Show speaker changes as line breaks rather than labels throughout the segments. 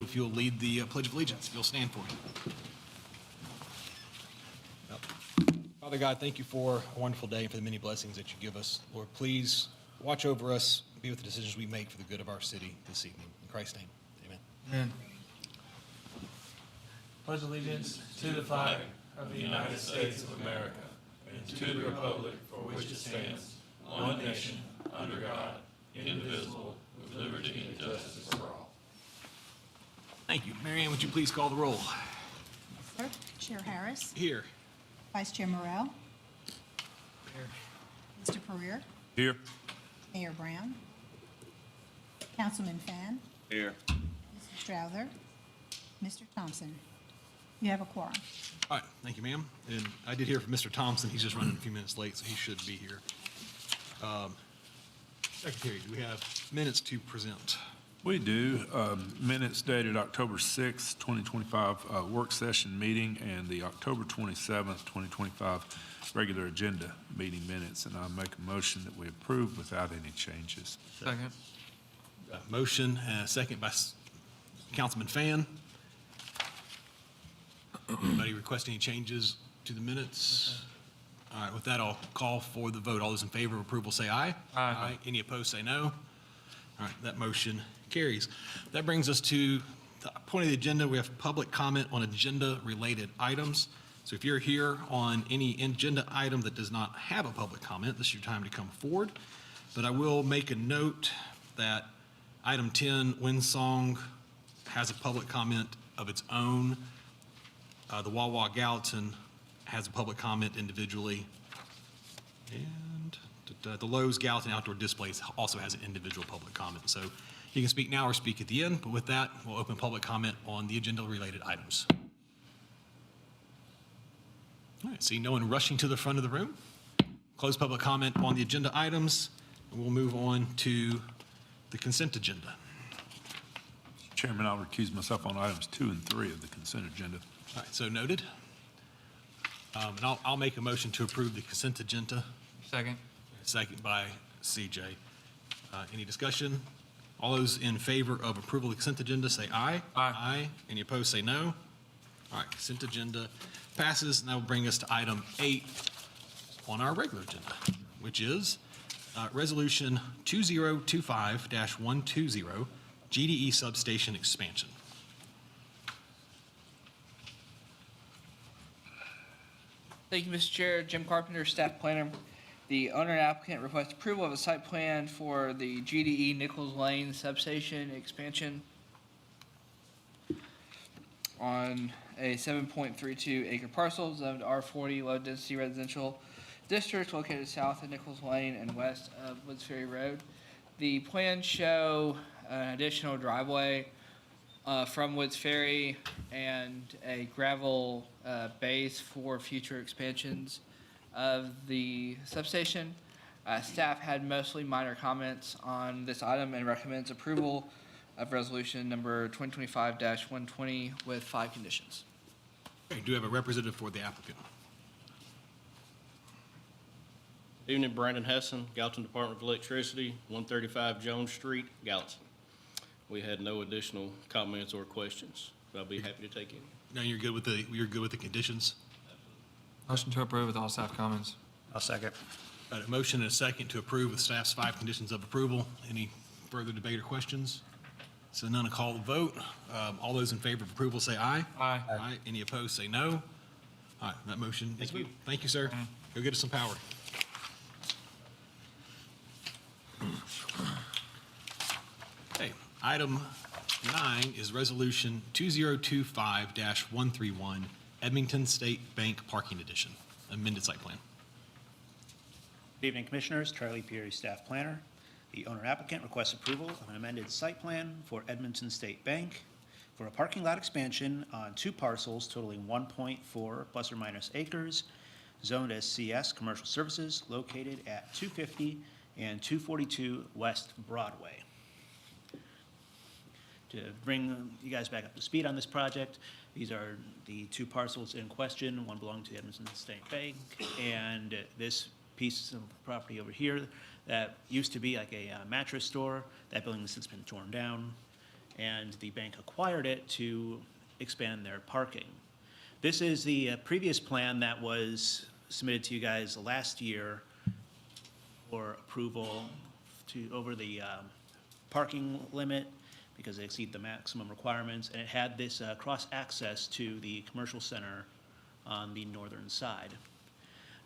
if you'll lead the Pledge of Allegiance, if you'll stand for it. Father God, thank you for a wonderful day and for the many blessings that you give us. Lord, please watch over us, be with the decisions we make for the good of our city this evening. In Christ's name, amen.
Amen. Pledge allegiance to the flag of the United States of America and to the republic for which it stands, one nation, under God, indivisible, with liberty and justice for all.
Thank you. Mary Ann, would you please call the roll?
Sir. Chair Harris.
Here.
Vice Chair Morrell. Mr. Pereira.
Here.
Mayor Brown. Councilman Fan.
Here.
Mr. Strouser. Mr. Thompson. You have a quorum.
All right, thank you, ma'am. And I did hear from Mr. Thompson. He's just running a few minutes late, so he should be here. Secretary, do we have minutes to present?
We do. Minutes dated October 6th, 2025 work session meeting and the October 27th, 2025 regular agenda meeting minutes. And I make a motion that we approve without any changes.
Second.
Motion, second by Councilman Fan. Anybody request any changes to the minutes? All right, with that, I'll call for the vote. All those in favor of approval say aye.
Aye.
Any opposed say no. All right, that motion carries. That brings us to the point of the agenda. We have public comment on agenda-related items. So if you're here on any agenda item that does not have a public comment, this is your time to come forward. But I will make a note that item 10, Windsong, has a public comment of its own. The Wawa Gallatin has a public comment individually. And the Lowe's Gallatin Outdoor Displays also has an individual public comment. So you can speak now or speak at the end, but with that, we'll open public comment on the agenda-related items. All right, see no one rushing to the front of the room. Close public comment on the agenda items, and we'll move on to the consent agenda.
Chairman, I'll recuse myself on items 2 and 3 of the consent agenda.
All right, so noted. And I'll make a motion to approve the consent agenda.
Second.
Second by CJ. Any discussion? All those in favor of approval of the consent agenda say aye.
Aye.
Aye. Any opposed say no. All right, consent agenda passes, and that will bring us to item 8 on our regular agenda, which is Resolution 2025-120, GDE substation expansion.
Thank you, Mr. Chair. Jim Carpenter, staff planner. The owner and applicant request approval of a site plan for the GDE Nichols Lane substation expansion on a 7.32 acre parcel zoned R40 low density residential district located south of Nichols Lane and west of Woods Ferry Road. The plans show an additional driveway from Woods Ferry and a gravel base for future expansions of the substation. Staff had mostly minor comments on this item and recommends approval of resolution number 2025-120 with 5 conditions.
Okay, do you have a representative for the applicant?
Evening, Brandon Hessen, Gallatin Department of Electricity, 135 Jones Street, Gallatin. We had no additional comments or questions, but I'll be happy to take any.
No, you're good with the conditions?
Motion to approve with all staff comments.
I'll second.
Got a motion and a second to approve with staff's 5 conditions of approval. Any further debate or questions? So none, to call the vote. All those in favor of approval say aye.
Aye.
Aye. Any opposed say no. All right, that motion is moved. Thank you, sir. Go get us some power. Okay, item 9 is resolution 2025-131, Edmonton State Bank Parking Addition, amended site plan.
Good evening, Commissioners. Charlie Peary, staff planner. The owner applicant requests approval of an amended site plan for Edmonton State Bank for a parking lot expansion on 2 parcels totaling 1.4 plus or minus acres, zoned as CS Commercial Services, located at 250 and 242 West Broadway. To bring you guys back up to speed on this project, these are the 2 parcels in question. One belonged to the Edmonton State Bank, and this piece of property over here that used to be like a mattress store. That building has since been torn down, and the bank acquired it to expand their parking. This is the previous plan that was submitted to you guys last year for approval to, over the parking limit because they exceed the maximum requirements, and it had this cross-access to the commercial center on the northern side.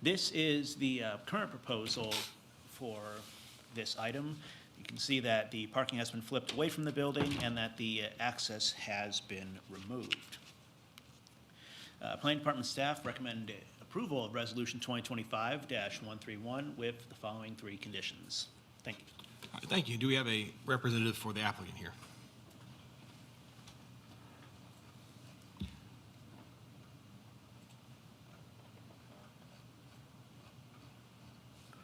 This is the current proposal for this item. You can see that the parking has been flipped away from the building and that the access has been removed. Planning Department staff recommend approval of Resolution 2025-131 with the following 3 conditions. Thank you.
All right, thank you. Do we have a representative for the applicant here?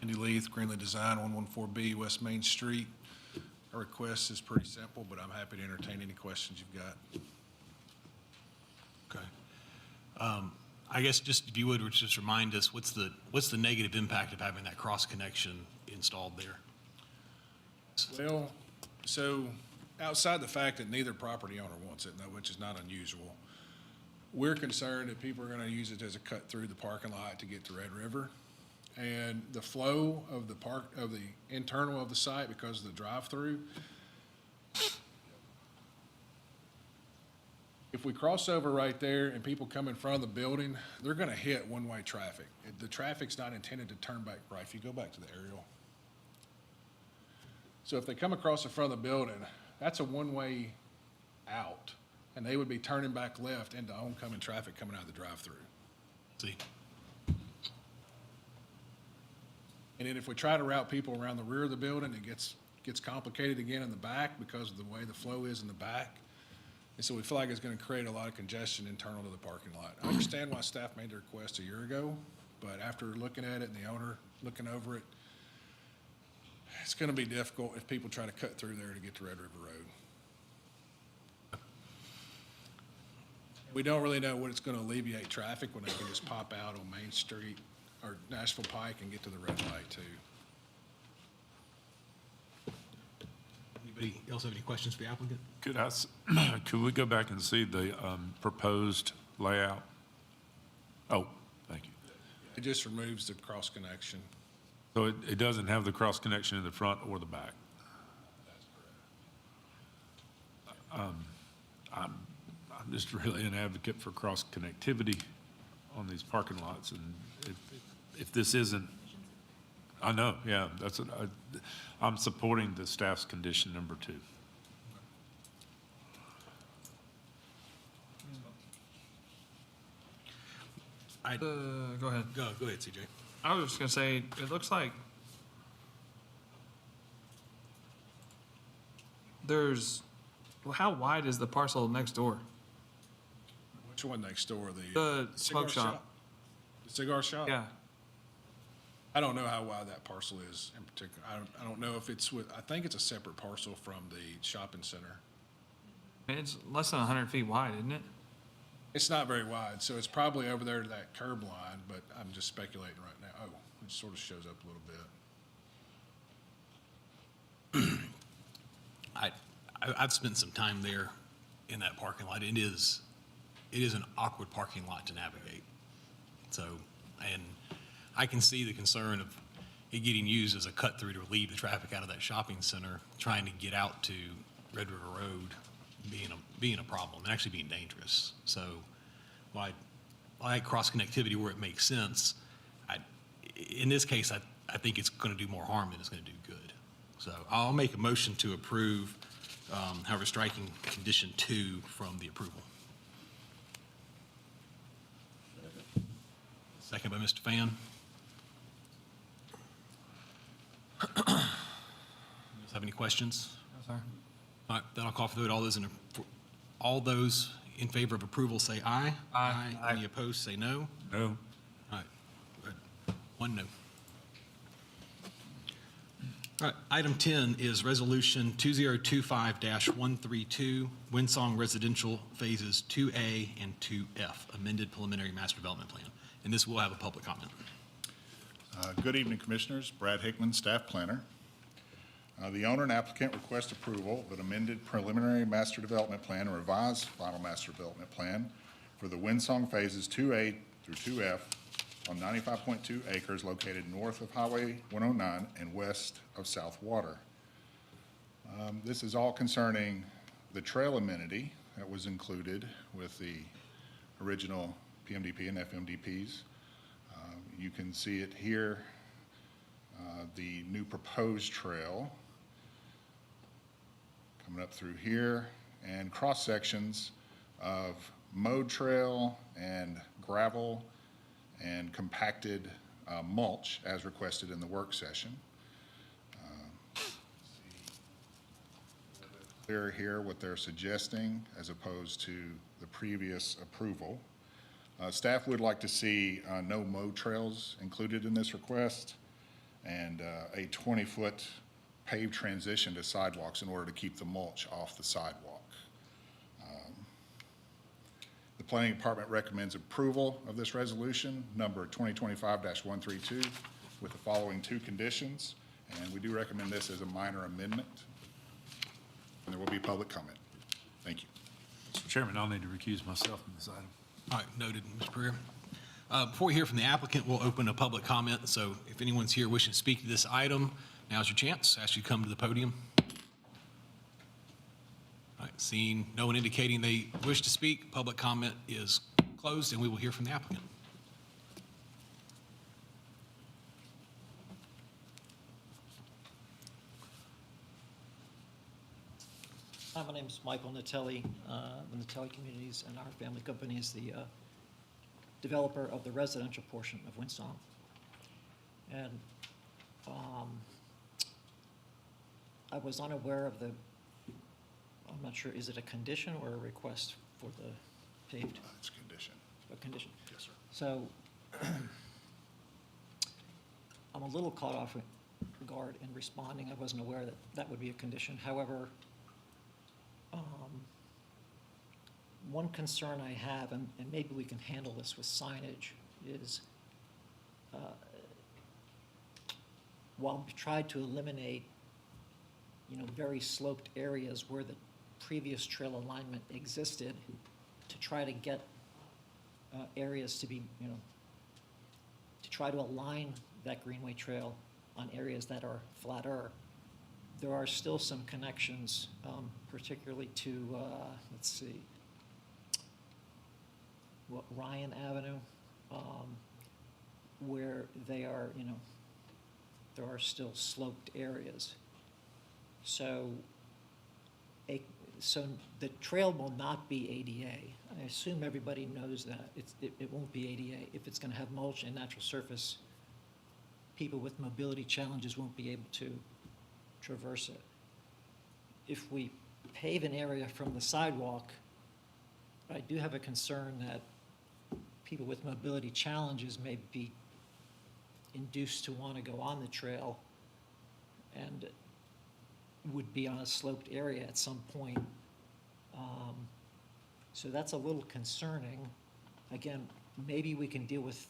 Andy Leith, Greenlee Design, 114B West Main Street. Our request is pretty simple, but I'm happy to entertain any questions you've got.
Okay. I guess just if you would just remind us, what's the negative impact of having that cross connection installed there?
Well, so outside the fact that neither property owner wants it, which is not unusual, we're concerned that people are going to use it as a cut through the parking lot to get to Red River. And the flow of the internal of the site, because of the drive-through, if we cross over right there and people come in front of the building, they're going to hit one-way traffic. The traffic's not intended to turn back right. If you go back to the aerial. So if they come across the front of the building, that's a one-way out, and they would be turning back left into oncoming traffic coming out of the drive-through.
See,
And then if we try to route people around the rear of the building, it gets complicated again in the back because of the way the flow is in the back. And so we feel like it's going to create a lot of congestion internal to the parking lot. I understand why staff made the request a year ago, but after looking at it and the owner looking over it, it's going to be difficult if people try to cut through there to get to Red River Road. We don't really know what it's going to alleviate traffic when they can just pop out on Main Street or Nashville Pike and get to the red light too.
anybody else have any questions for the applicant?
Could we go back and see the proposed layout? Oh, thank you.
It just removes the cross connection.
So it doesn't have the cross connection in the front or the back? I'm just really an advocate for cross connectivity on these parking lots, and if this isn't, I know, yeah, that's what I'm supporting the staff's condition number 2.
Go ahead.
Go ahead, CJ.
I was just gonna say, it looks like well, how wide is the parcel next door?
Which one next door?
The
cigar
smoke shop.
The cigar shop?
Yeah.
I don't know how wide that parcel is in particular. I don't know if it's I think it's a separate parcel from the shopping center.
It's less than 100 feet wide, isn't it?
It's not very wide, so it's probably over there to that curb line, but I'm just speculating right now. Oh, it sort of shows up a little bit.
I've spent some time there in that parking lot. It is an awkward parking lot to navigate. So, and I can see the concern of it getting used as a cut through to relieve the traffic out of that shopping center, trying to get out to Red River Road being a problem and actually being dangerous. So, while I like cross connectivity where it makes sense, in this case, I think it's going to do more harm than it's going to do good. So I'll make a motion to approve, however, striking condition 2 from the approval. Second by Mr. Fan. Have any questions?
No, sir.
All right, then I'll call for the vote. All those in favor of approval say aye.
Aye.
Any opposed, say no.
No?
All right, good. 1 no. All right, item 10 is Resolution 2025-132, Windsong Residential Phases 2A and 2F, amended preliminary master development plan. And this will have a public comment.
Good evening, Commissioners. Brad Hickman, Staff Planner. The owner and applicant request approval of an amended preliminary master development plan and revised final master development plan for the Windsong Phases 2A through 2F on 95.2 acres located north of Highway 109 and west of South Water. This is all concerning the trail amenity that was included with the original PMDP and FMDPs. You can see it here, the new proposed trail coming up through here, and cross sections of mowed trail and gravel and compacted mulch as requested in the work session. Clear here what they're suggesting as opposed to the previous approval. Staff would like to see no mowed trails included in this request and a 20-foot paved transition to sidewalks in order to keep the mulch off the sidewalk. The Planning Department recommends approval of this resolution, number 2025-132, with the following two conditions, and we do recommend this as a minor amendment, and there will be public comment. Thank you.
Mr. Chairman, I'll need to recuse myself from this item.
All right, noted, Mr. Pereira. Before we hear from the applicant, we'll open a public comment. So if anyone's here wishing to speak to this item, now's your chance. Ask you to come to the podium. All right, seeing no one indicating they wish to speak, public comment is closed, and we will hear from the applicant.
Hi, my name is Michael Natelli. The Natelli Communities and our family company is the developer of the residential portion of Windsong. And I was unaware of the, I'm not sure, is it a condition or a request for the paved?
It's a condition.
A condition.
Yes, sir.
So I'm a little caught off guard in responding. I wasn't aware that that would be a condition. However, one concern I have, and maybe we can handle this with signage, is while we tried to eliminate, very sloped areas where the previous trail alignment existed, to try to get areas to be, to try to align that Greenway Trail on areas that are flatter, there are still some connections, particularly to, let's see, Ryan Avenue, where they are, there are still sloped areas. So, so the trail will not be ADA. I assume everybody knows that. It won't be ADA. If it's going to have mulch and natural surface, people with mobility challenges won't be able to traverse it. If we pave an area from the sidewalk, I do have a concern that people with mobility challenges may be induced to want to go on the trail and would be on a sloped area at some point. So that's a little concerning. Again, maybe we can deal with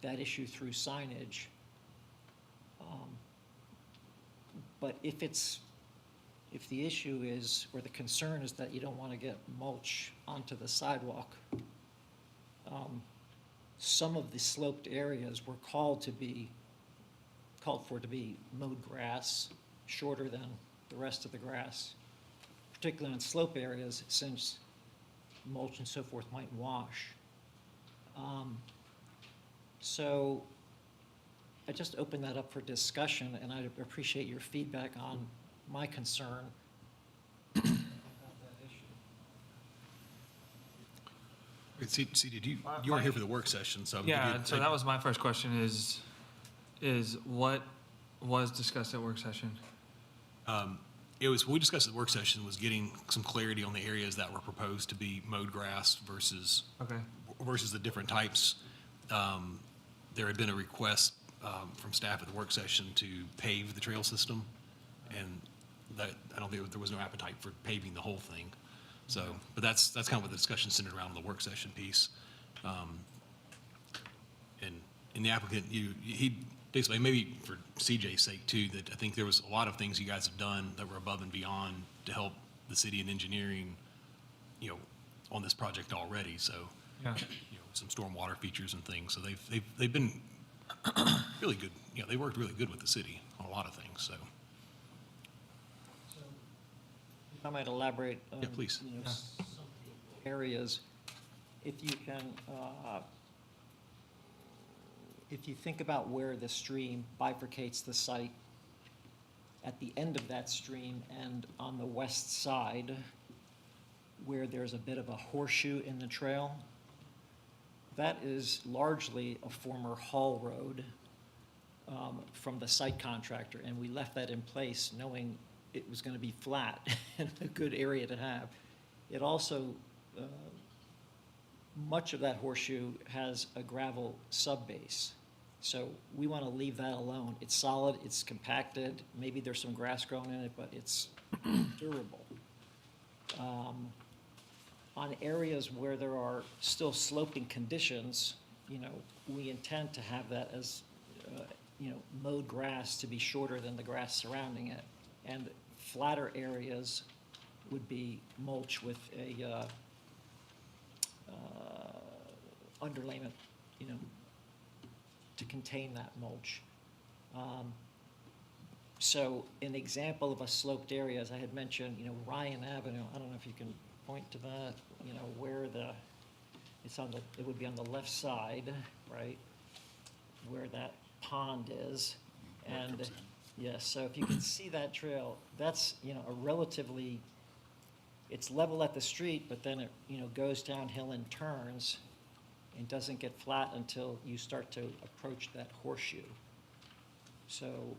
that issue through signage. But if the issue is, or the concern is that you don't want to get mulch onto the sidewalk, some of the sloped areas were called for to be mowed grass, shorter than the rest of the grass, particularly in slope areas, since mulch and so forth might wash. So I just opened that up for discussion, and I appreciate your feedback on my concern about that issue.
See, did you weren't here for the work session, so.
Yeah, so that was my first question is what was discussed at work session?
We discussed at the work session was getting some clarity on the areas that were proposed to be mowed grass versus the different types. There had been a request from staff at the work session to pave the trail system, and that, I don't think there was no appetite for paving the whole thing. So, but that's kind of what the discussion centered around in the work session piece. And in the applicant, Basically, maybe for CJ's sake too, that I think there was a lot of things you guys have done that were above and beyond to help the city and engineering, on this project already. So,
Yeah.
some stormwater features and things. So they've been really good. They worked really good with the city on a lot of things. So,
If I might elaborate.
Yeah, please.
Some areas, if you can, if you think about where the stream bifurcates the site, at the end of that stream and on the west side, where there's a bit of a horseshoe in the trail, that is largely a former haul road from the site contractor, and we left that in place knowing it was going to be flat and a good area to have. It also, much of that horseshoe has a gravel subbase, so we want to leave that alone. It's solid, it's compacted, maybe there's some grass growing in it, but it's durable. On areas where there are still sloping conditions, we intend to have that as, mowed grass to be shorter than the grass surrounding it. And flatter areas would be mulch with a underlayment, to contain that mulch. So an example of a sloped area, as I had mentioned, Ryan Avenue, I don't know if you can point to that, where it would be on the left side, right? Where that pond is. And, yes, so if you can see that trail, that's, a relatively, it's level at the street, but then it, goes downhill and turns and doesn't get flat until you start to approach that horseshoe. So,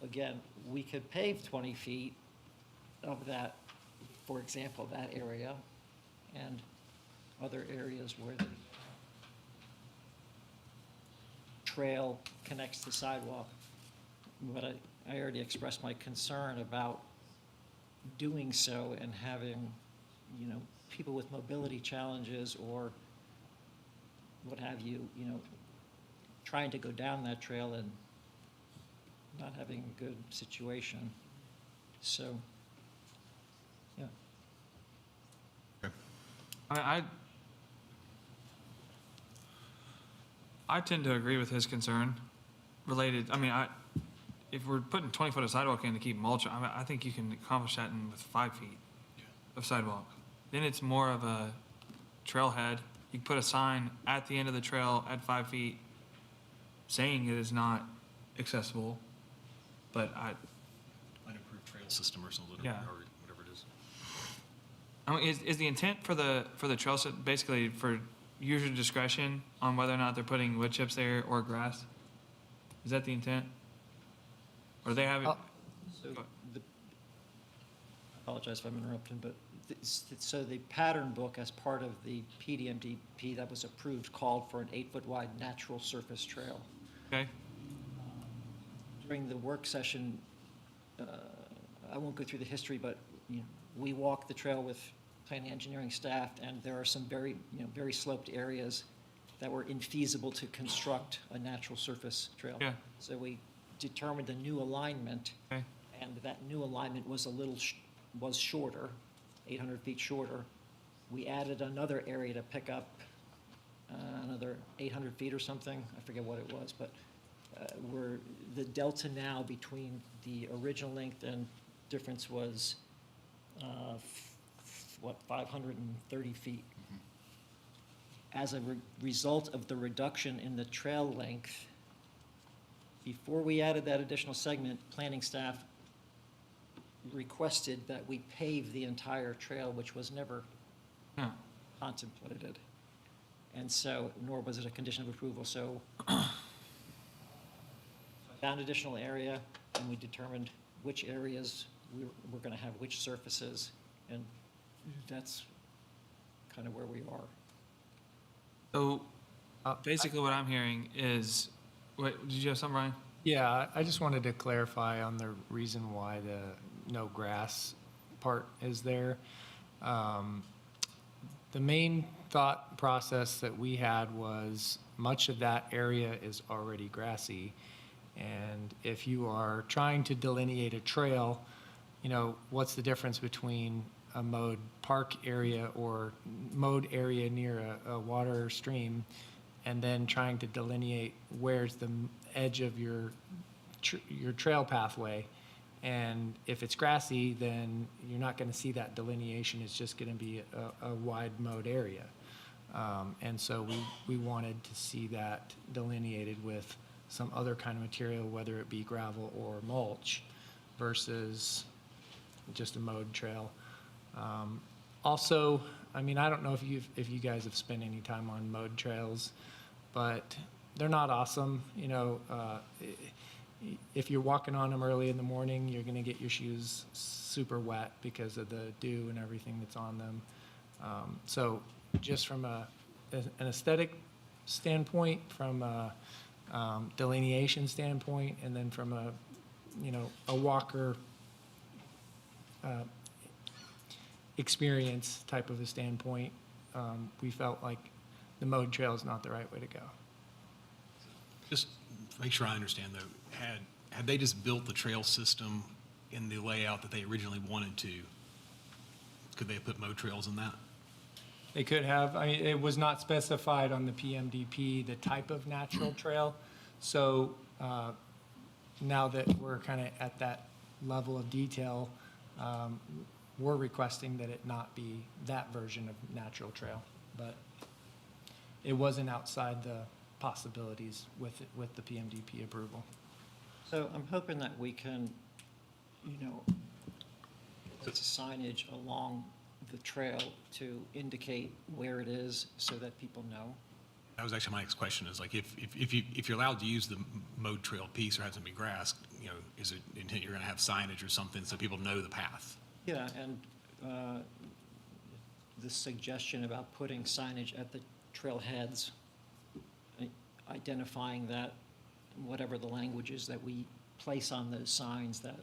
again, we could pave 20 feet of that, for example, that area, and other areas where the trail connects to sidewalk. But I already expressed my concern about doing so and having, people with mobility challenges or what have you, trying to go down that trail and not having a good situation. So, yeah.
I tend to agree with his concern related, if we're putting 20 foot of sidewalk in to keep mulch, I think you can accomplish that with 5 feet of sidewalk. Then it's more of a trailhead. You can put a sign at the end of the trail at 5 feet saying it is not accessible, but
unimproved trail system or something,
Yeah.
or whatever it is.
is the intent for the trail set basically for user discretion on whether or not they're putting wood chips there or grass? Is that the intent? Or they have it?
So apologize if I'm interrupting, but so the pattern book as part of the PDMDP that was approved called for an 8-foot wide natural surface trail.
Okay,
During the work session, I won't go through the history, but we walked the trail with planning engineering staff, and there are some very, very sloped areas that were infeasible to construct a natural surface trail.
Yeah.
So we determined a new alignment,
okay,
and that new alignment was was shorter, 800 feet shorter. We added another area to pick up another 800 feet or something. I forget what it was, but the delta now between the original length and difference was, 530 feet. As a result of the reduction in the trail length, before we added that additional segment, planning staff requested that we pave the entire trail, which was never
yeah,
contemplated. And so, nor was it a condition of approval, so found additional area, and we determined which areas we were gonna have which surfaces, and that's kind of where we are.
so basically what I'm hearing is, wait, did you have something, Ryan?
Yeah, I just wanted to clarify on the reason why the no grass part is there. The main thought process that we had was much of that area is already grassy. And if you are trying to delineate a trail, you know, what's the difference between a mowed park area or mowed area near a water or stream, and then trying to delineate where's the edge of your trail pathway? And if it's grassy, then you're not going to see that delineation. It's just going to be a wide mowed area. And so we wanted to see that delineated with some other kind of material, whether it be gravel or mulch, versus just a mowed trail. Also, I mean, I don't know if you guys have spent any time on mowed trails, but they're not awesome. You know, if you're walking on them early in the morning, you're going to get your shoes super wet because of the dew and everything that's on them. So just from an aesthetic standpoint, from a delineation standpoint, and then from a, you know, a walker experience type of a standpoint, we felt like the mowed trail is not the right way to go.
Just make sure I understand though, had they just built the trail system in the layout that they originally wanted to, could they have put mow trails in that?
They could have. I mean, it was not specified on the PMDP, the type of natural trail. So now that we're kind of at that level of detail, we're requesting that it not be that version of natural trail. But it wasn't outside the possibilities with the PMDP approval.
So I'm hoping that we can, you know, put signage along the trail to indicate where it is so that people know.
That was actually my next question, is like, if you're allowed to use the mowed trail piece or has to be grass, you know, is it intent you're gonna have signage or something so people know the path?
Yeah, and the suggestion about putting signage at the trailheads, identifying that, whatever the language is that we place on those signs, that,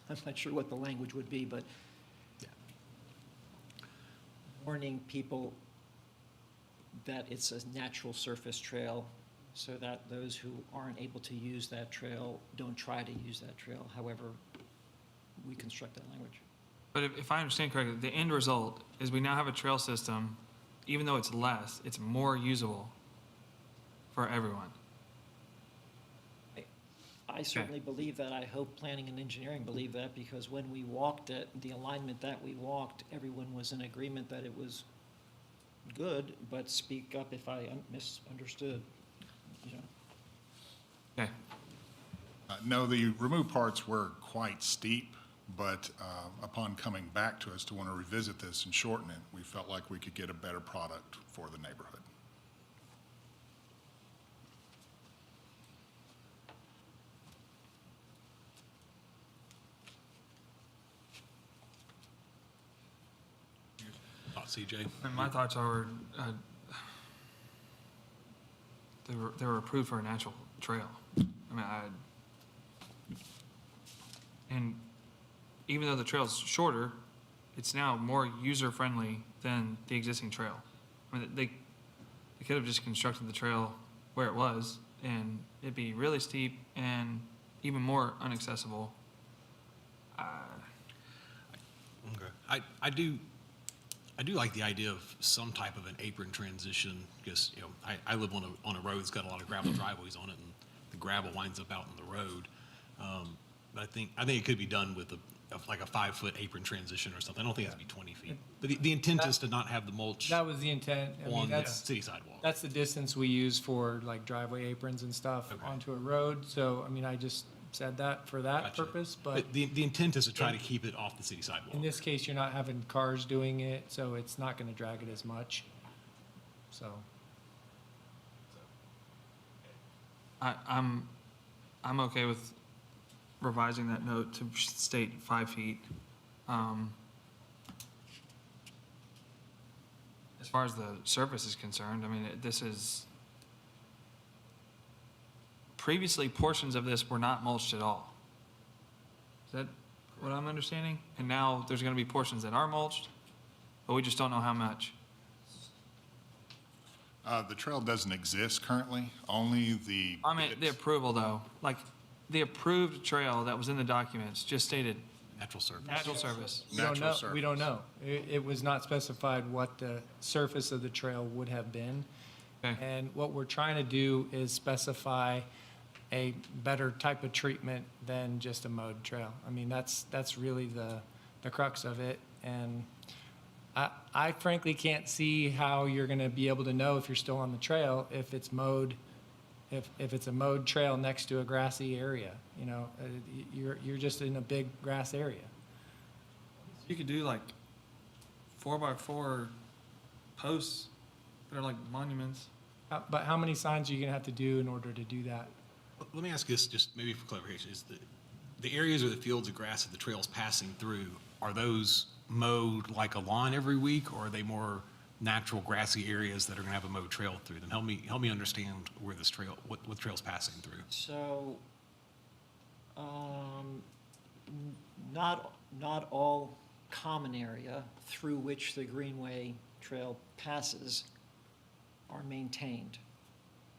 I'm not sure what the language would be, but warning people that it's a natural surface trail so that those who aren't able to use that trail don't try to use that trail, however we construct that language.
But if I understand correctly, the end result is we now have a trail system, even though it's less, it's more usable for everyone.
I certainly believe that. I hope planning and engineering believe that, because when we walked it, the alignment that we walked, everyone was in agreement that it was good, but speak up if I misunderstood, you know.
Okay.
No, the removed parts were quite steep, but upon coming back to us to want to revisit this and shorten it, we felt like we could get a better product for the neighborhood.
Thoughts, CJ?
And my thoughts are, they were approved for a natural trail. I mean, and even though the trail's shorter, it's now more user-friendly than the existing trail. I mean, they could have just constructed the trail where it was, and it'd be really steep and even more inaccessible.
Okay. I do like the idea of some type of an apron transition, because, you know, I live on a road that's got a lot of gravel driveways on it, and the gravel winds up out in the road. But I think it could be done with like a 5-foot apron transition or something. I don't think it has to be 20 feet. But the intent is to not have the mulch
That was the intent. I mean,
on the
that's,
city sidewalk.
that's the distance we use for like driveway aprons and stuff
Okay.
onto a road. So, I mean, I just said that for that
Gotcha.
purpose, but
But the intent is to try to keep it off the city sidewalk.
in this case, you're not having cars doing it, so it's not gonna drag it as much. So,
I'm okay with revising that note to state 5 feet. As far as the surface is concerned, I mean, this is, previously portions of this were not mulched at all. Is that what I'm understanding? And now there's gonna be portions that are mulched, but we just don't know how much.
The trail doesn't exist currently, only the.
I mean, the approval though, like, the approved trail that was in the documents just stated
Natural surface.
natural service.
We don't
Natural
know, we don't
surface.
know. It was not specified what the surface of the trail would have been.
Okay.
And what we're trying to do is specify a better type of treatment than just a mowed trail. I mean, that's really the crux of it. And I frankly can't see how you're gonna be able to know if you're still on the trail if it's mowed, if it's a mowed trail next to a grassy area, you know, you're just in a big grass area.
You could do like 4x4 posts that are like monuments.
But how many signs are you gonna have to do in order to do that?
Let me ask this, just maybe for clarification, is the areas or the fields of grass that the trail's passing through, are those mowed like a lawn every week, or are they more natural grassy areas that are gonna have a mowed trail through them? Help me understand where this trail, what trail's passing through.
So, not all common area through which the Greenway Trail passes are maintained.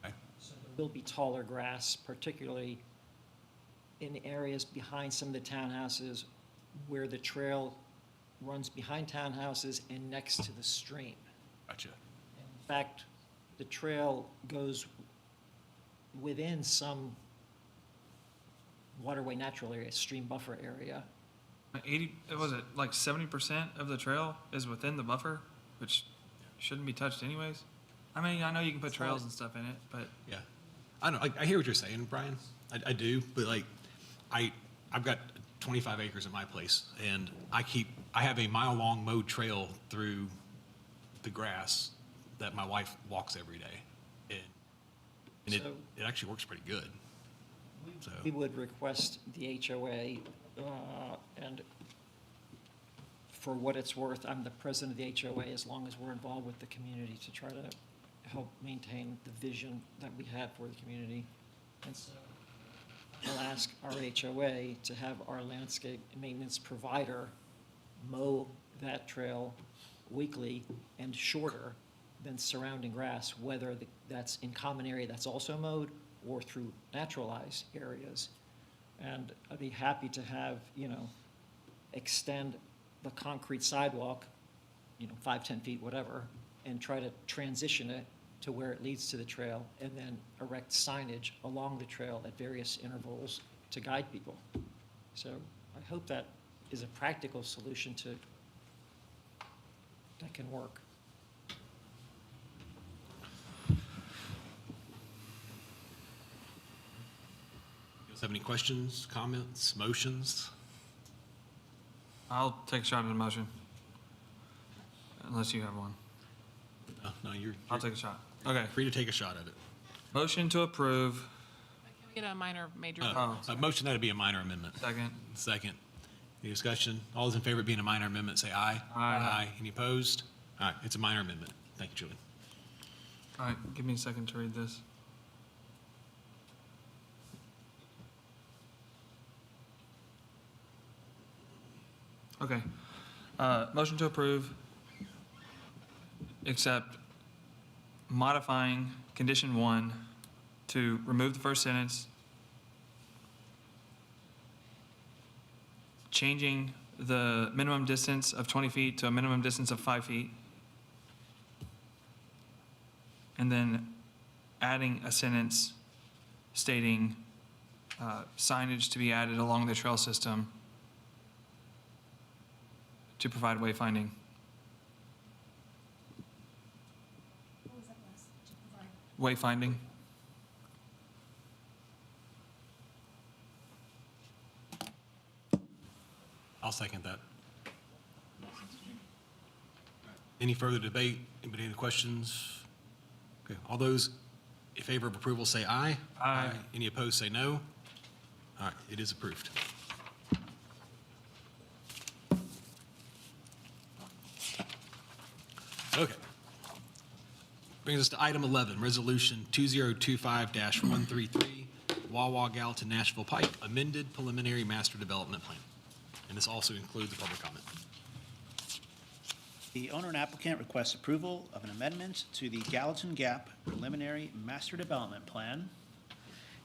Okay.
So there will be taller grass, particularly in areas behind some of the townhouses where the trail runs behind townhouses and next to the stream.
Gotcha.
In fact, the trail goes within some waterway natural area, stream buffer area.
80, was it like 70% of the trail is within the buffer, which shouldn't be touched anyways? I mean, I know you can put trails and stuff in it, but
Yeah. I don't know, I hear what you're saying, Brian. I do, but like, I've got 25 acres at my place, and I have a mile-long mowed trail through the grass that my wife walks every day. And
So-
it actually works pretty good. So,
We would request the HOA, and for what it's worth, I'm the president of the HOA as long as we're involved with the community to try to help maintain the vision that we have for the community. And so I'll ask our HOA to have our landscape maintenance provider mow that trail weekly and shorter than surrounding grass, whether that's in common area that's also mowed or through naturalized areas. And I'd be happy to have, extend the concrete sidewalk, 5, 10 feet, whatever, and try to transition it to where it leads to the trail, and then erect signage along the trail at various intervals to guide people. So I hope that is a practical solution that can work.
you guys have any questions, comments, motions?
I'll take a shot at a motion. Unless you have one.
No, you're
I'll take a shot. Okay.
free to take a shot at it.
Motion to approve.
Can we get a minor, major?
A motion that'd be a minor amendment.
Second.
Second. Any discussion? All those in favor of being a minor amendment, say aye.
Aye.
Any opposed? All right, it's a minor amendment. Thank you, Julie.
All right, give me a second to read this. Okay. Motion to approve, except modifying condition 1 to remove the first sentence, changing the minimum distance of 20 feet to a minimum distance of 5 feet, and then adding a sentence stating signage to be added along the trail system to provide wayfinding. Wayfinding.
I'll second that. Any further debate? Anybody have any questions? Okay, all those in favor of approval say aye.
Aye.
Any opposed, say no. All right, it is approved. Okay. Brings us to item 11, Resolution 2025-133, Wawa Gallatin Nashville Pike, amended preliminary master development plan. And this also includes the public comment.
The owner and applicant request approval of an amendment to the Gallatin Gap preliminary master development plan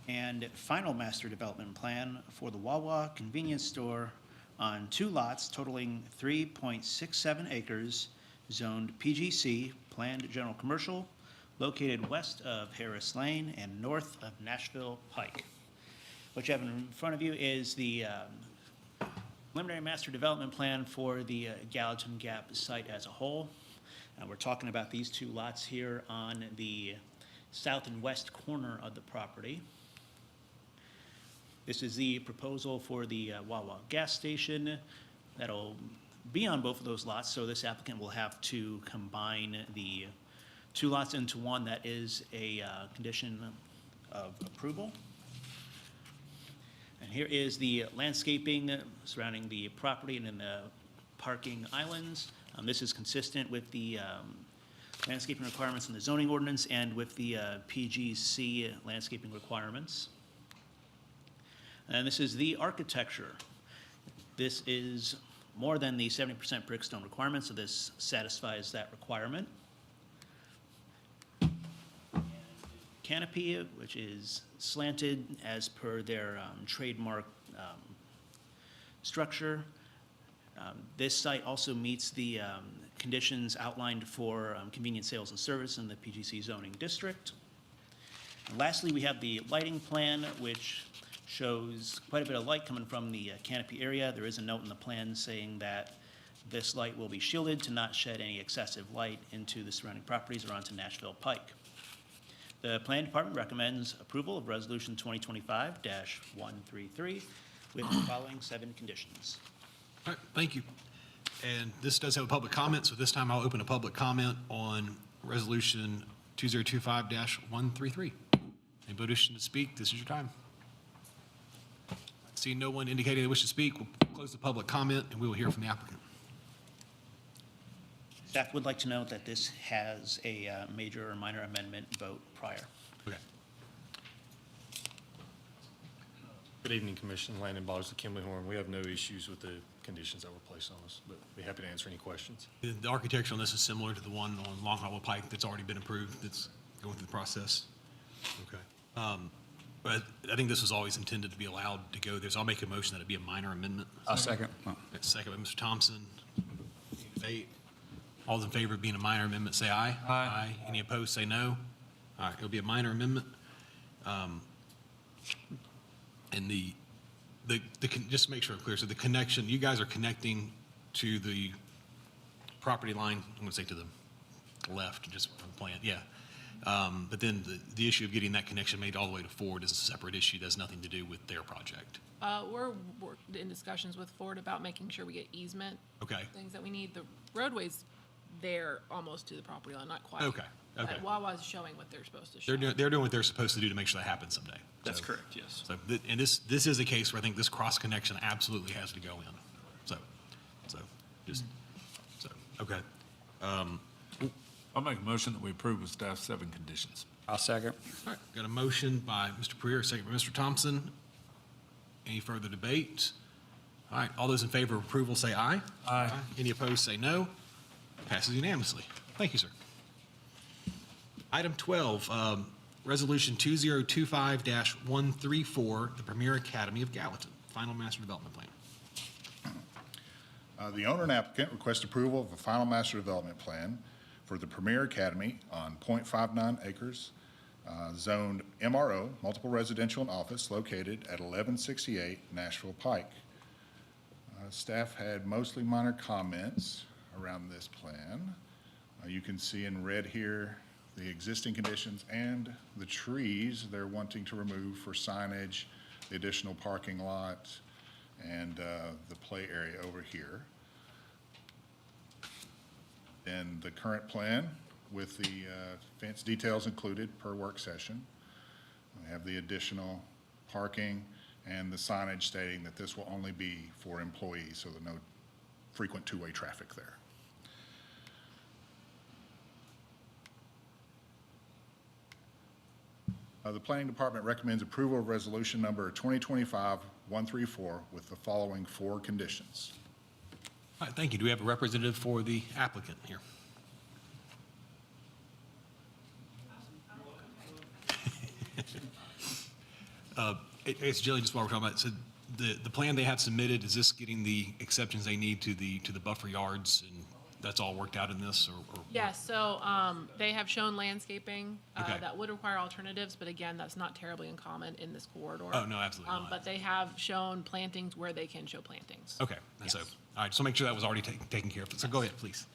and final master development plan for the Wawa convenience store on 2 lots totaling 3.67 acres, zoned PGC, planned general commercial, located west of Harris Lane and north of Nashville Pike. What you have in front of you is the preliminary master development plan for the Gallatin Gap site as a whole. We're talking about these 2 lots here on the south and west corner of the property. This is the proposal for the Wawa gas station that'll be on both of those lots, so this applicant will have to combine the 2 lots into one. That is a condition of approval. And here is the landscaping surrounding the property and then the parking islands. This is consistent with the landscaping requirements in the zoning ordinance and with the PGC landscaping requirements. And this is the architecture. This is more than the 70% brickstone requirement, so this satisfies that requirement. Canopy, which is slanted as per their trademark structure. This site also meets the conditions outlined for convenience sales and service in the PGC zoning district. And lastly, we have the lighting plan, which shows quite a bit of light coming from the canopy area. There is a note in the plan saying that this light will be shielded to not shed any excessive light into the surrounding properties or onto Nashville Pike. The Planning Department recommends approval of Resolution 2025-133 with the following 7 conditions.
All right, thank you. And this does have a public comment, so this time I'll open a public comment on Resolution 2025-133. Anybody wishing to speak, this is your time. Seeing no one indicating they wish to speak, we'll close the public comment and we will hear from the applicant.
Staff would like to note that this has a major or minor amendment vote prior.
Okay.
Good evening, Commission. Landon Boggs with Kimley Horn. We have no issues with the conditions that were placed on us, but be happy to answer any questions.
The architecture on this is similar to the one on Long Hollow Pike that's already been approved, that's going through the process. Okay. But I think this was always intended to be allowed to go there, so I'll make a motion that it be a minor amendment.
I'll second.
Second by Mr. Thompson. Debate. All those in favor of being a minor amendment, say aye.
Aye.
Any opposed, say no. All right, it'll be a minor amendment. And just to make sure I'm clear, so the connection, you guys are connecting to the property line, I'm going to say to the left, just from the plan, yeah. But then the issue of getting that connection made all the way to Ford is a separate issue. That has nothing to do with their project.
We're in discussions with Ford about making sure we get easement.
Okay.
Things that we need. The roadway's there almost to the property line, not quite.
Okay, okay.
But Wawa's showing what they're supposed to show.
They're doing what they're supposed to do to make sure that happens someday.
That's
So-
correct, yes.
So, and this is a case where I think this cross connection absolutely has to go in. Okay.
I'll make a motion that we approve with staff's 7 conditions.
I'll second.
All right, got a motion by Mr. Preer, second by Mr. Thompson. Any further debate? All right, all those in favor of approval say aye.
Aye.
Any opposed, say no. Passes unanimously. Thank you, sir. Item 12, Resolution 2025-134, the Premier Academy of Gallatin, Final Master Development Plan.
The owner and applicant request approval of a final master development plan for the Premier Academy on .59 acres, zoned MRO, multiple residential and office, located at 1168 Nashville Pike. Staff had mostly minor comments around this plan. You can see in red here the existing conditions and the trees they're wanting to remove for signage, the additional parking lot, and the play area over here. And the current plan with the fence details included per work session. We have the additional parking and the signage stating that this will only be for employees, so there's no frequent two-way traffic there. The Planning Department recommends approval of resolution number 2025-134 with the following 4 conditions.
All right, thank you. Do we have a representative for the applicant here? It's Jillian, just while we're talking about it, so the plan they have submitted, is this getting the exceptions they need to the buffer yards, and that's all worked out in this, or?
Yes, so they have shown landscaping
Okay.
that would require alternatives, but again, that's not terribly uncommon in this corridor.
Oh, no, absolutely not.
But they have shown plantings where they can show plantings.
Okay, and so,
Yes.
all right, so make sure that was already taken care of. So go ahead, please.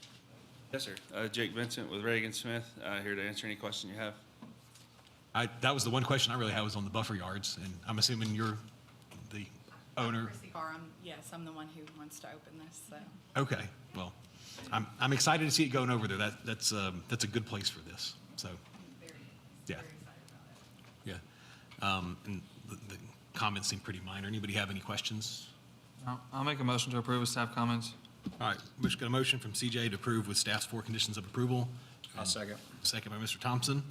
Yes, sir. Jake Vincent with Reagan Smith, here to answer any question you have.
That was the one question I really had was on the buffer yards, and I'm assuming you're the owner?
Yes, I'm the one who wants to open this, so.
Okay, well, I'm excited to see it going over there. That's a good place for this, so, yeah. Yeah. And the comments seem pretty minor. Anybody have any questions?
I'll make a motion to approve with staff comments.
All right, we just got a motion from CJ to approve with staff's 4 conditions of approval.
I'll second.
Second by Mr. Thompson.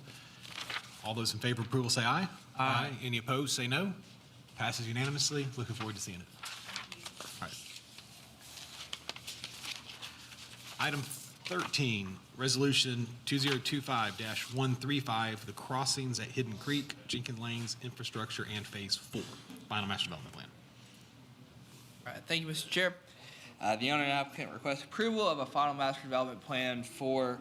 All those in favor of approval say aye. Aye. Any opposed, say no. Passes unanimously. Looking forward to seeing it. All right. Item 13, Resolution 2025-135, the crossings at Hidden Creek, Jenkins Lanes, infrastructure, and Phase 4, final master development plan.
All right, thank you, Mr. Chair. The owner and applicant request approval of a final master development plan for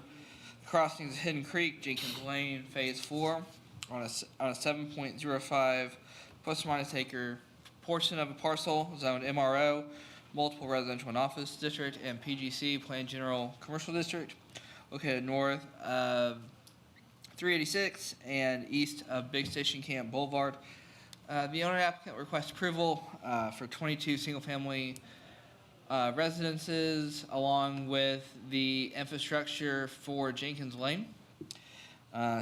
crossings Hidden Creek, Jenkins Lane, Phase 4, on a 7.05 plus or minus acre portion of a parcel zoned MRO, multiple residential and office district, and PGC, Planned General Commercial District, located north of 386 and east of Big Station Camp Boulevard. The owner and applicant request approval for 22 single-family residences, along with the infrastructure for Jenkins Lane.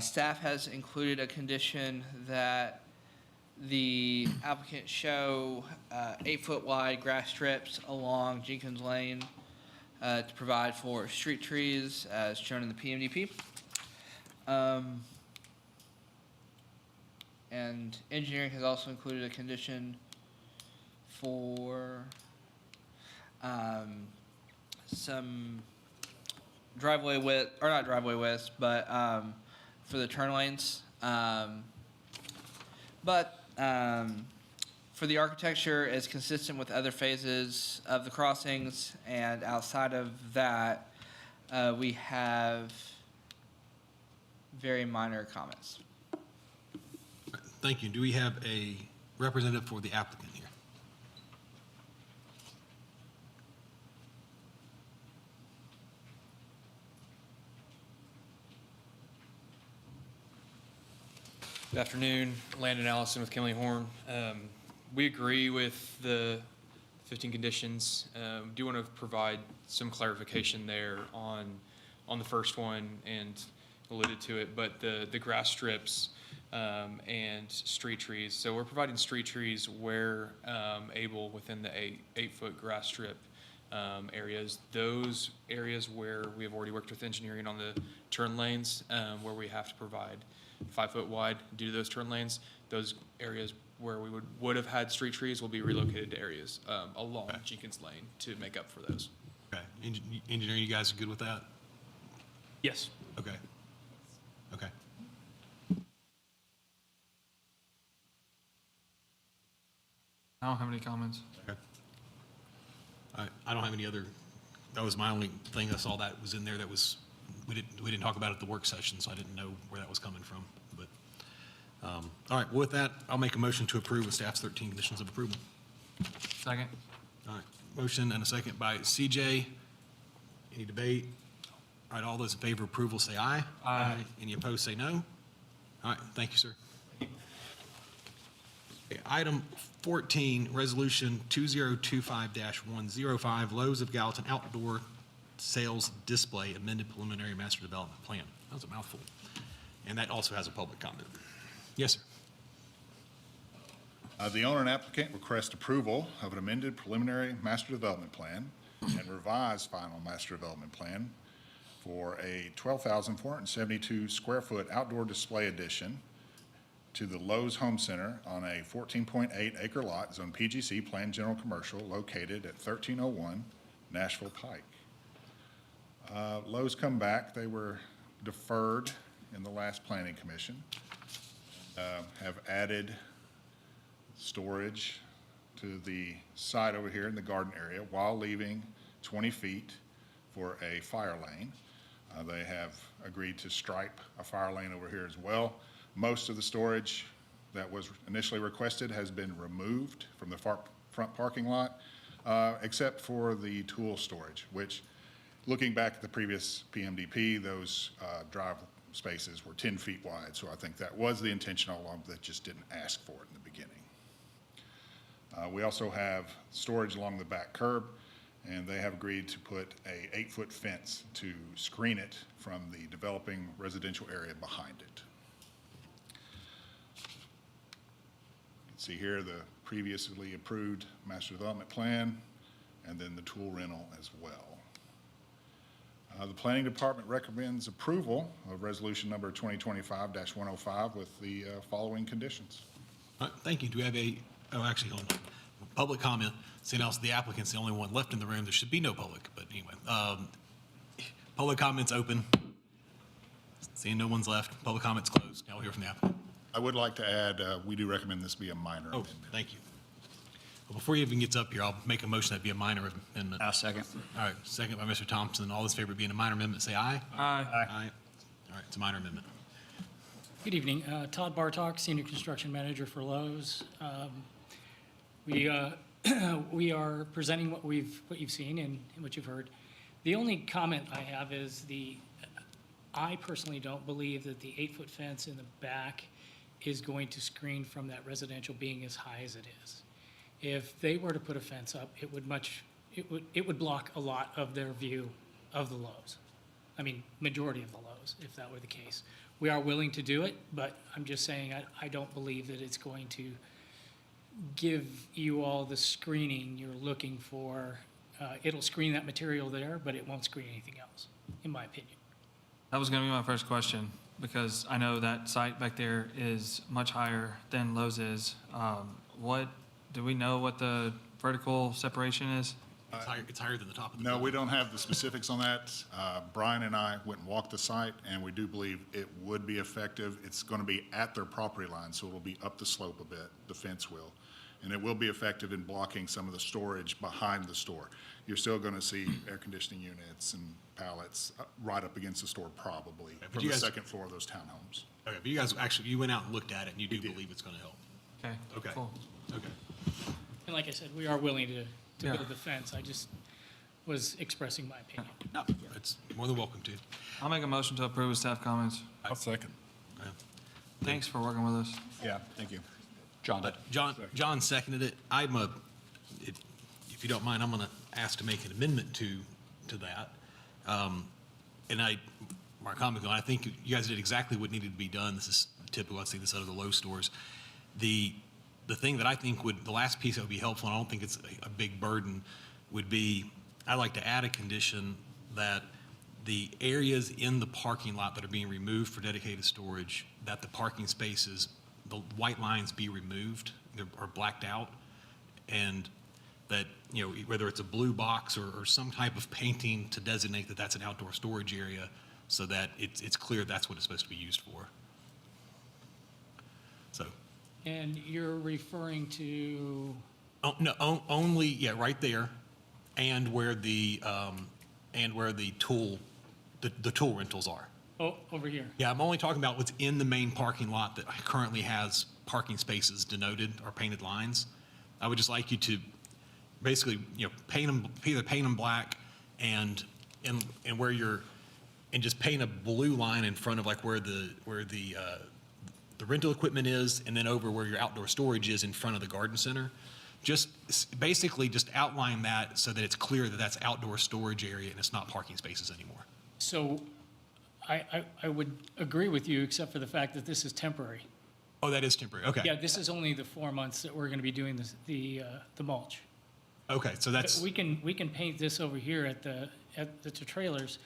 Staff has included a condition that the applicant show 8-foot wide grass strips along Jenkins Lane to provide for street trees as shown in the PMDP. And engineering has also included a condition for some driveway width, or not driveway widths, but for the turn lanes. For the architecture is consistent with other phases of the crossings, and outside of that, we have very minor comments.
Thank you. Do we have a representative for the applicant here?
Good afternoon, Landon Allison with Kimley Horn. We agree with the 15 conditions. Do want to provide some clarification there on the first one and alluded to it, but the grass strips and street trees. So we're providing street trees where able within the 8-foot grass strip areas. Those areas where we have already worked with engineering on the turn lanes, where we have to provide 5-foot wide due to those turn lanes, those areas where we would have had street trees will be relocated to areas along Jenkins Lane to make up for those.
Okay. Engineering, you guys are good with that?
Yes.
Okay. Okay.
I don't have any comments.
Okay. I don't have any other, that was my only thing. I saw that was in there that was, we didn't talk about it at the work session, so I didn't know where that was coming from. But, all right, well, with that, I'll make a motion to approve with staff's 13 conditions of approval.
Second.
All right, motion and a second by CJ. Any debate? All right, all those in favor of approval say aye.
Aye.
Any opposed, say no. All right, thank you, sir. Okay, item 14, Resolution 2025-105, Lowe's of Gallatin Outdoor Sales Display Amended Preliminary Master Development Plan. That was a mouthful. And that also has a public comment. Yes, sir.
The owner and applicant request approval of an amended preliminary master development plan and revised final master development plan for a 12,472 square foot outdoor display addition to the Lowe's Home Center on a 14.8 acre lot, zone PGC, Planned General Commercial, located at 1301 Nashville Pike. Lowe's come back. They were deferred in the last planning commission. Have added storage to the side over here in the garden area while leaving 20 feet for a fire lane. They have agreed to stripe a fire lane over here as well. Most of the storage that was initially requested has been removed from the front parking lot, except for the tool storage, which, looking back at the previous PMDP, those drive spaces were 10 feet wide. So I think that was the intention all along, that just didn't ask for it in the beginning. We also have storage along the back curb, and they have agreed to put a 8-foot fence to screen it from the developing residential area behind it. You can see here the previously approved master development plan, and then the tool rental as well. The planning department recommends approval of resolution number 2025-105 with the following conditions.
All right, thank you. Do we have actually, hold on. Public comment. Seeing as the applicant's the only one left in the room, there should be no public, but anyway. Public comments open. Seeing no one's left, public comments closed. Now we'll hear from the applicant.
I would like to add, we do recommend this be a minor amendment.
Thank you. Well, before he even gets up here, I'll make a motion that be a minor amendment.
I'll second.
All right, second by Mr. Thompson. All those in favor of being a minor amendment, say aye.
Aye.
Aye. All right, it's a minor amendment.
Good evening. Todd Bartok, Senior Construction Manager for Lowe's. We are presenting what you've seen and what you've heard. The only comment I have is I personally don't believe that the 8-foot fence in the back is going to screen from that residential being as high as it is. If they were to put a fence up, it would block a lot of their view of the Lowe's. I mean, majority of the Lowe's, if that were the case. We are willing to do it, but I'm just saying I don't believe that it's going to give you all the screening you're looking for. It'll screen that material there, but it won't screen anything else, in my opinion.
That was going to be my first question, because I know that site back there is much higher than Lowe's is. Do we know what the vertical separation is?
It's higher than the top of the
No,
building.
we don't have the specifics on that. Brian and I went and walked the site, and we do believe it would be effective. It's going to be at their property line, so it'll be up the slope a bit, the fence will. And it will be effective in blocking some of the storage behind the store. You're still going to see air conditioning units and pallets right up against the store probably from the second floor of those townhomes.
Okay, but you guys actually, you went out and looked at it, and you do believe it's going to help?
Okay.
Okay.
Cool.
Okay.
And like I said, we are willing to
Yeah.
build the fence. I just was expressing my opinion.
No, it's more than welcome to.
I'll make a motion to approve with staff comments.
I'll second.
Thanks for working with us.
Yeah, thank you.
John seconded it. If you don't mind, I'm going to ask to make an amendment to that. My comment, I think you guys did exactly what needed to be done. This is typical. I've seen this out of the Lowe's stores. The thing that I think the last piece that would be helpful, and I don't think it's a big burden, would be, I'd like to add a condition that the areas in the parking lot that are being removed for dedicated storage, that the parking spaces, the white lines be removed or blacked out, and that, whether it's a blue box or some type of painting to designate that that's an outdoor storage area, so that it's clear that's what it's supposed to be used for. So.
And you're referring to,
Oh, no, only, right there, and where the tool rentals are.
over here.
Yeah, I'm only talking about what's in the main parking lot that currently has parking spaces denoted or painted lines. I would just like you to basically, either paint them black and just paint a blue line in front of like where the rental equipment is, and then over where your outdoor storage is in front of the garden center. Just basically just outline that so that it's clear that that's outdoor storage area and it's not parking spaces anymore.
So I would agree with you, except for the fact that this is temporary.
Oh, that is temporary, okay.
Yeah, this is only the 4 months that we're going to be doing the mulch.
Okay, so that's,
We can paint this over here at the trailers,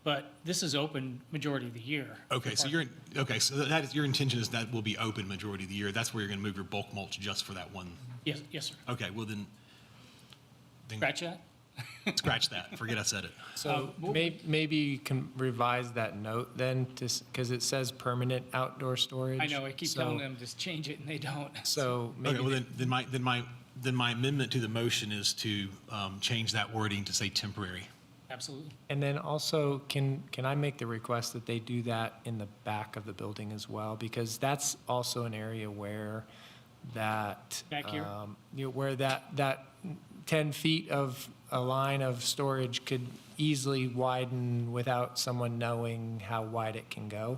but this is open majority of the year.
okay, so that is, your intention is that will be open majority of the year. That's where you're gonna move your bulk mulch just for that one?
Yes, sir.
Okay, well then.
Scratch that?
Scratch that, forget I said it.
So maybe you can revise that note then, because it says permanent outdoor storage.
I know, I keep telling
So-
them to change it and they don't.
So maybe.
Okay, well, then my amendment to the motion is to change that wording to say temporary.
Absolutely.
And then also, can I make the request that they do that in the back of the building as well? Because that's also an area where that.
Back here?
Where that 10 feet of a line of storage could easily widen without someone knowing how wide it can go.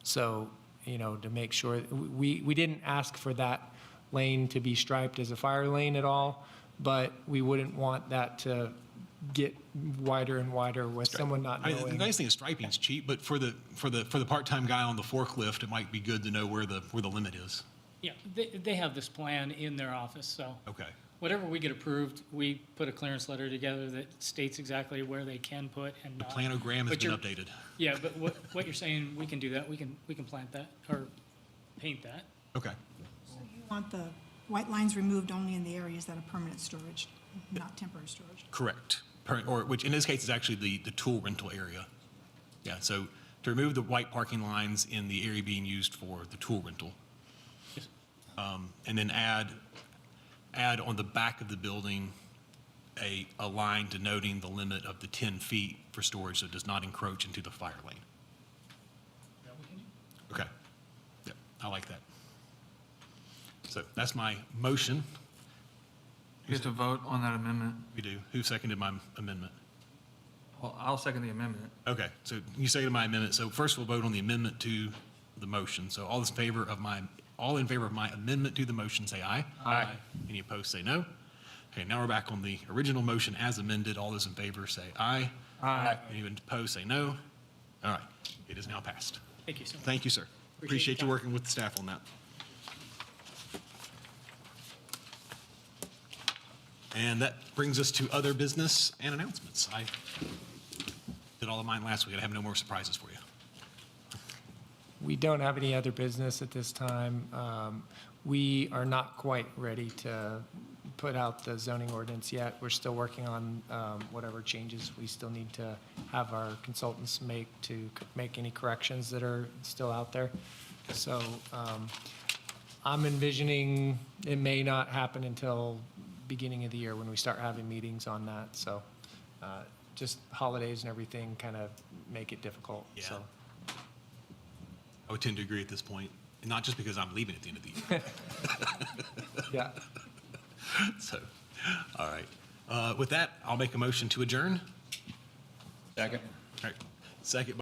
So, to make sure, we didn't ask for that lane to be striped as a fire lane at all, but we wouldn't want that to get wider and wider with someone not
I mean,
knowing.
the nice thing is striping's cheap, but for the part-time guy on the forklift, it might be good to know where the limit is.
Yeah, they have this plan in their office, so
Okay.
whatever we get approved, we put a clearance letter together that states exactly where they can put and
The
not.
planogram has
But
been
you're-
updated.
Yeah, but what you're saying, we can do that, we can plant that, or paint that.
Okay.
You want the white lines removed only in the areas that are permanent storage, not temporary storage.
Correct. Which in this case is actually the tool rental area. Yeah, so to remove the white parking lines in the area being used for the tool rental.
Yes.
And then add on the back of the building a line denoting the limit of the 10 feet for storage so it does not encroach into the fire lane. Okay. Yep, I like that. So that's my motion.
You have to vote on that amendment.
We do. Who seconded my amendment?
Well, I'll second the amendment.
Okay, so you seconded my amendment. So first we'll vote on the amendment to the motion. So all in favor of my amendment to the motion, say aye.
Aye.
Any opposed, say no. Okay, now we're back on the original motion as amended. All those in favor, say aye.
Aye.
Any opposed, say no. All right, it is now passed.
Thank you so much.
Thank you, sir. Appreciate you working with the staff on that. And that brings us to other business and announcements. I did all of mine last week. I have no more surprises for you.
We don't have any other business at this time. We are not quite ready to put out the zoning ordinance yet. We're still working on whatever changes we still need to have our consultants make to make any corrections that are still out there. So I'm envisioning it may not happen until beginning of the year when we start having meetings on that. So just holidays and everything kind of make it difficult.
Yeah.
So.
I would tend to agree at this point, and not just because I'm leaving at the end of the year.
Yeah.
So, all right. With that, I'll make a motion to adjourn.
Second.
All right. Second